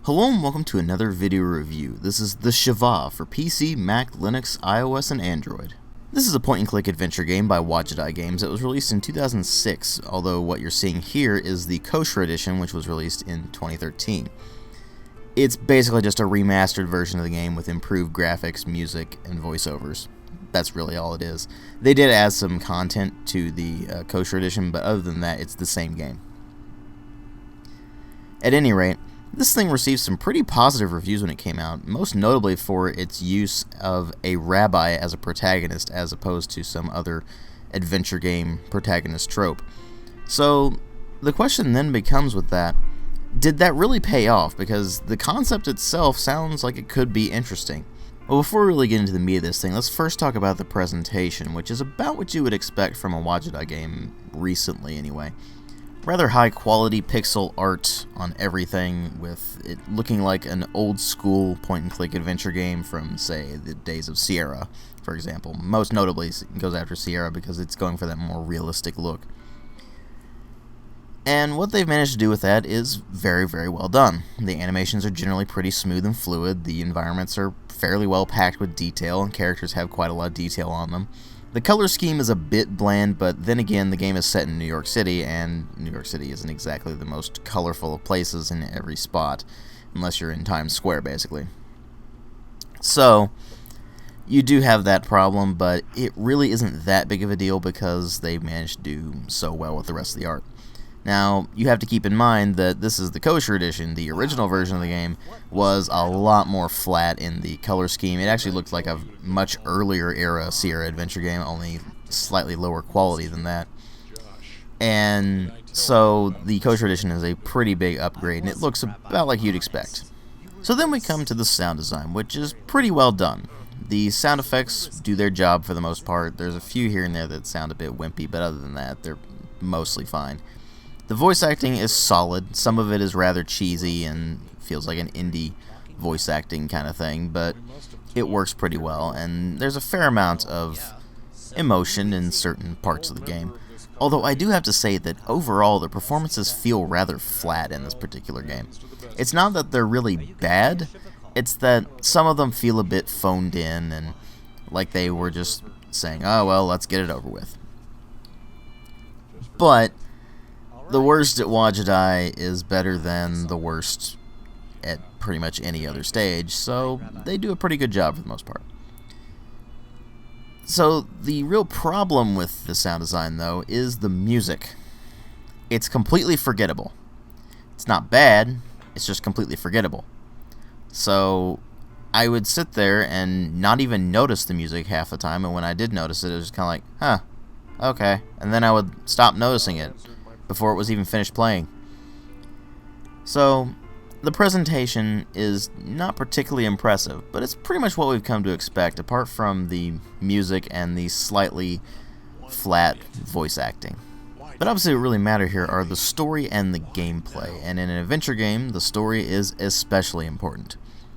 Hello and welcome to another video review. This is the Shivah for PC, Mac, Linux, iOS, and Android. This is a point-and-click adventure game by Wadjet Eye Games that was released in 2006, although what you're seeing here is the kosher edition, which was released in 2013. It's basically just a remastered version of the game with improved graphics, music, and voiceovers. That's really all it is. They did add some content to the kosher edition, but other than that, it's the same game. At any rate, this thing received some pretty positive reviews when it came out, most notably for its use of a rabbi as a protagonist as opposed to some other adventure game protagonist trope. So the question then becomes with that, did that really pay off? Because the concept itself sounds like it could be interesting. Well, before we really get into the meat of this thing, let's first talk about the presentation, which is about what you would expect from a Wadjet Eye game recently anyway. Rather high quality pixel art on everything, with it looking like an old school point and click adventure game from, say, the days of Sierra, for example. Most notably it goes after Sierra because it's going for that more realistic look. And what they've managed to do with that is very, very well done. The animations are generally pretty smooth and fluid, the environments are fairly well packed with detail, and characters have quite a lot of detail on them. The color scheme is a bit bland, but then again, the game is set in New York City, and New York City isn't exactly the most colorful of places in every spot, unless you're in Times Square, basically. So, you do have that problem, but it really isn't that big of a deal because they managed to do so well with the rest of the art. Now, you have to keep in mind that this is the kosher edition. The original version of the game was a lot more flat in the color scheme. It actually looked like a much earlier era Sierra adventure game, only slightly lower quality than that. And so the kosher edition is a pretty big upgrade, and it looks about like you'd expect. So then we come to the sound design, which is pretty well done. The sound effects do their job for the most part. There's a few here and there that sound a bit wimpy, but other than that, they're mostly fine. The voice acting is solid. Some of it is rather cheesy and feels like an indie voice acting kind of thing, but it works pretty well, and there's a fair amount of emotion in certain parts of the game. Although I do have to say that overall the performances feel rather flat in this particular game. It's not that they're really bad, it's that some of them feel a bit phoned in and like they were just saying, oh well, let's get it over with. But the worst at Wadjet Eye is better than the worst at pretty much any other stage, so they do a pretty good job for the most part. So the real problem with the sound design, though, is the music. It's completely forgettable. It's not bad, it's just completely forgettable. So I would sit there and not even notice the music half the time, and when I did notice it, it was just kind of like, huh, okay, and then I would stop noticing it before it was even finished playing. So the presentation is not particularly impressive, but it's pretty much what we've come to expect, apart from the music and the slightly flat voice acting. But obviously what really matter here are the story and the gameplay, and in an adventure game, the story is especially important.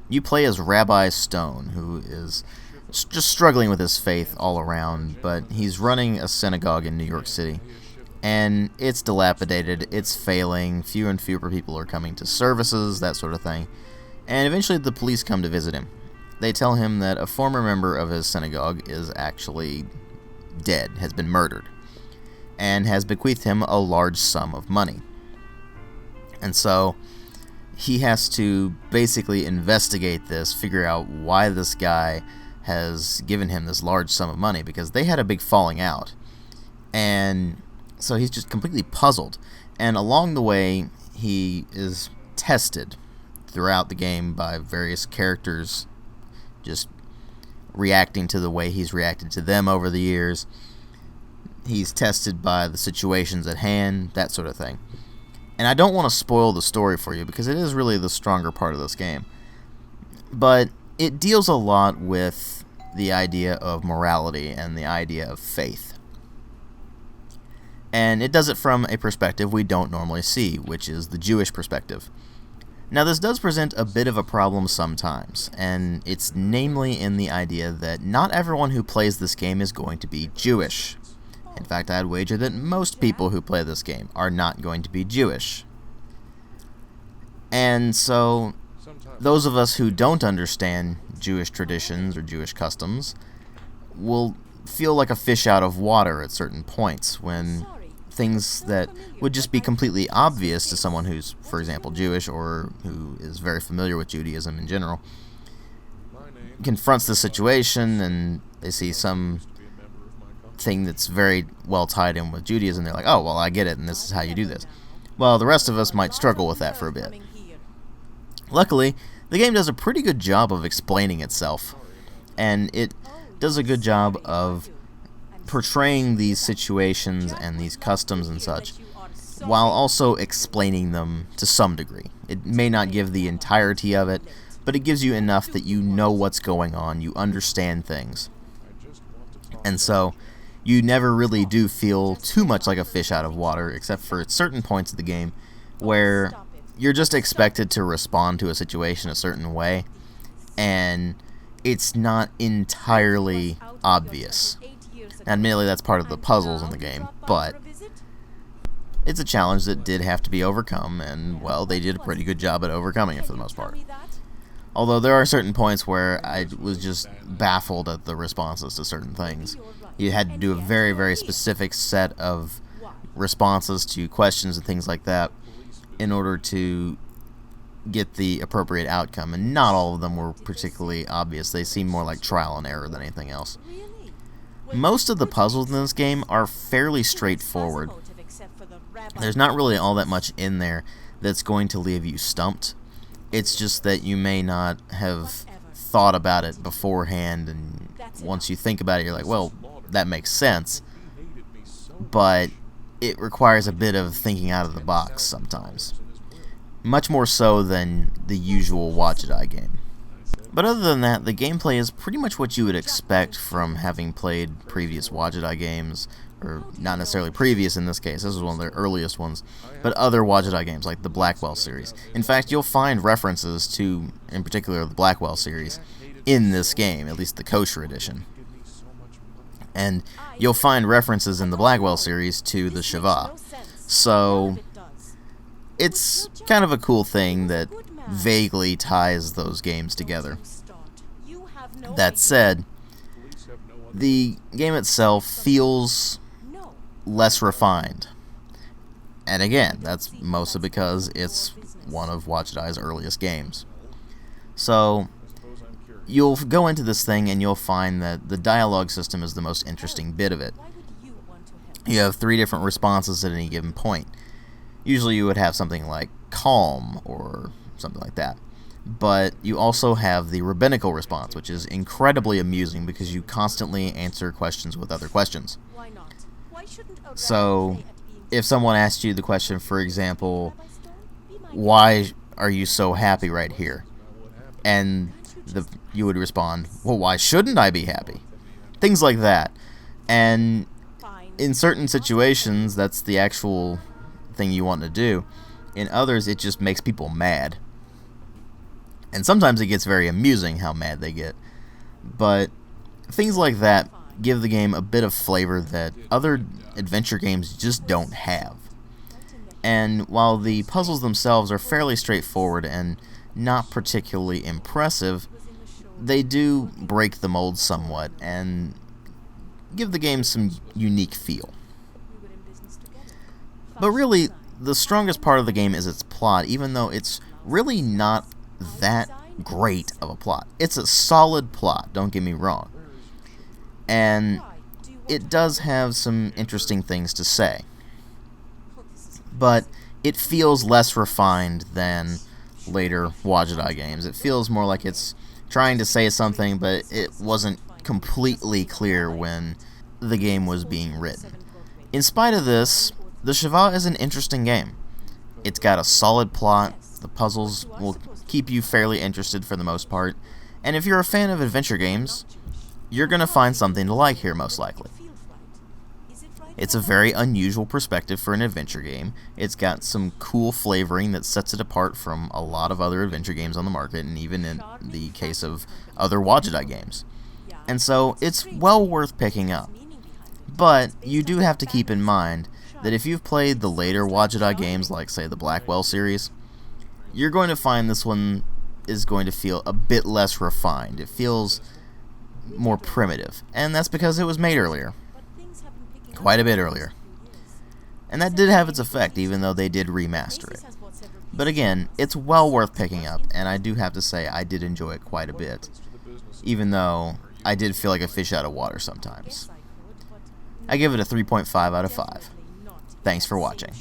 You play as Rabbi Stone, who is just struggling with his faith all around, but he's running a synagogue in New York City. And it's dilapidated, it's failing, fewer and fewer people are coming to services, that sort of thing. And eventually the police come to visit him. They tell him that a former member of his synagogue is actually dead, has been murdered, and has bequeathed him a large sum of money. And so he has to basically investigate this, figure out why this guy has given him this large sum of money, because they had a big falling out. And so he's just completely puzzled, and along the way he is tested throughout the game by various characters just reacting to the way he's reacted to them over the years. He's tested by the situations at hand, that sort of thing. And I don't want to spoil the story for you because it is really the stronger part of this game, but it deals a lot with the idea of morality and the idea of faith. And it does it from a perspective we don't normally see, which is the Jewish perspective. Now this does present a bit of a problem sometimes, and it's namely in the idea that not everyone who plays this game is going to be Jewish. In fact, I'd wager that most people who play this game are not going to be Jewish. And so those of us who don't understand Jewish traditions or Jewish customs will feel like a fish out of water at certain points when things that would just be completely obvious to someone who's, for example, Jewish or who is very familiar with Judaism in general, confronts the situation and they see some thing that's very well tied in with Judaism. They're like, oh, well, I get it, and this is how you do this. Well, the rest of us might struggle with that for a bit. Luckily, the game does a pretty good job of explaining itself, and it does a good job of portraying these situations and these customs and such, while also explaining them to some degree. It may not give the entirety of it, but it gives you enough that you know what's going on, you understand things. And so, you never really do feel too much like a fish out of water, except for at certain points of the game where you're just expected to respond to a situation a certain way, and it's not entirely obvious. Now, admittedly, that's part of the puzzles in the game, but it's a challenge that did have to be overcome, and, well, they did a pretty good job at overcoming it for the most part. Although there are certain points where I was just baffled at the responses to certain things. You had to do a very, very specific set of responses to questions and things like that in order to get the appropriate outcome, and not all of them were particularly obvious. They seemed more like trial and error than anything else. Most of the puzzles in this game are fairly straightforward. There's not really all that much in there that's going to leave you stumped. It's just that you may not have thought about it beforehand, and once you think about it, you're like, well, that makes sense. But it requires a bit of thinking out of the box sometimes. Much more so than the usual Wadjet Eye game. But other than that, the gameplay is pretty much what you would expect from having played previous Wadjet Eye games, or not necessarily previous in this case, this is one of their earliest ones, but other Wadjet Eye games like the Blackwell series. In fact, you'll find references to, in particular, the Blackwell series in this game, at least the kosher edition. And you'll find references in the Blackwell series to the Shivah. So it's kind of a cool thing that vaguely ties those games together. That said, the game itself feels less refined. And again, that's mostly because it's one of Wadjet Eye's earliest games. So, you'll go into this thing and you'll find that the dialogue system is the most interesting bit of it. You have 3 different responses at any given point. Usually you would have something like calm or something like that. But you also have the Rabbinical response, which is incredibly amusing because you constantly answer questions with other questions. So, if someone asked you the question, for example, why are you so happy right here? And you would respond, well, why shouldn't I be happy? Things like that. And in certain situations, that's the actual thing you want to do. In others, it just makes people mad. And sometimes it gets very amusing how mad they get. But things like that give the game a bit of flavor that other adventure games just don't have. And while the puzzles themselves are fairly straightforward and not particularly impressive, they do break the mold somewhat and give the game some unique feel. But really, the strongest part of the game is its plot, even though it's really not that great of a plot. It's a solid plot, don't get me wrong. And it does have some interesting things to say. But it feels less refined than later Wadjet Eye games. It feels more like it's trying to say something, but it wasn't completely clear when the game was being written. In spite of this, the Shivah is an interesting game. It's got a solid plot, the puzzles will keep you fairly interested for the most part, and if you're a fan of adventure games, you're going to find something to like here most likely. It's a very unusual perspective for an adventure game. It's got some cool flavoring that sets it apart from a lot of other adventure games on the market, and even in the case of other Wadjet Eye games. And so, it's well worth picking up. But, you do have to keep in mind that if you've played the later Wadjet Eye games, like say the Blackwell series, you're going to find this one is going to feel a bit less refined. It feels more primitive, and that's because it was made earlier. Quite a bit earlier. And that did have its effect, even though they did remaster it. But again, it's well worth picking up, and I do have to say I did enjoy it quite a bit, even though I did feel like a fish out of water sometimes. I give it a 3.5 out of 5. Thanks for watching.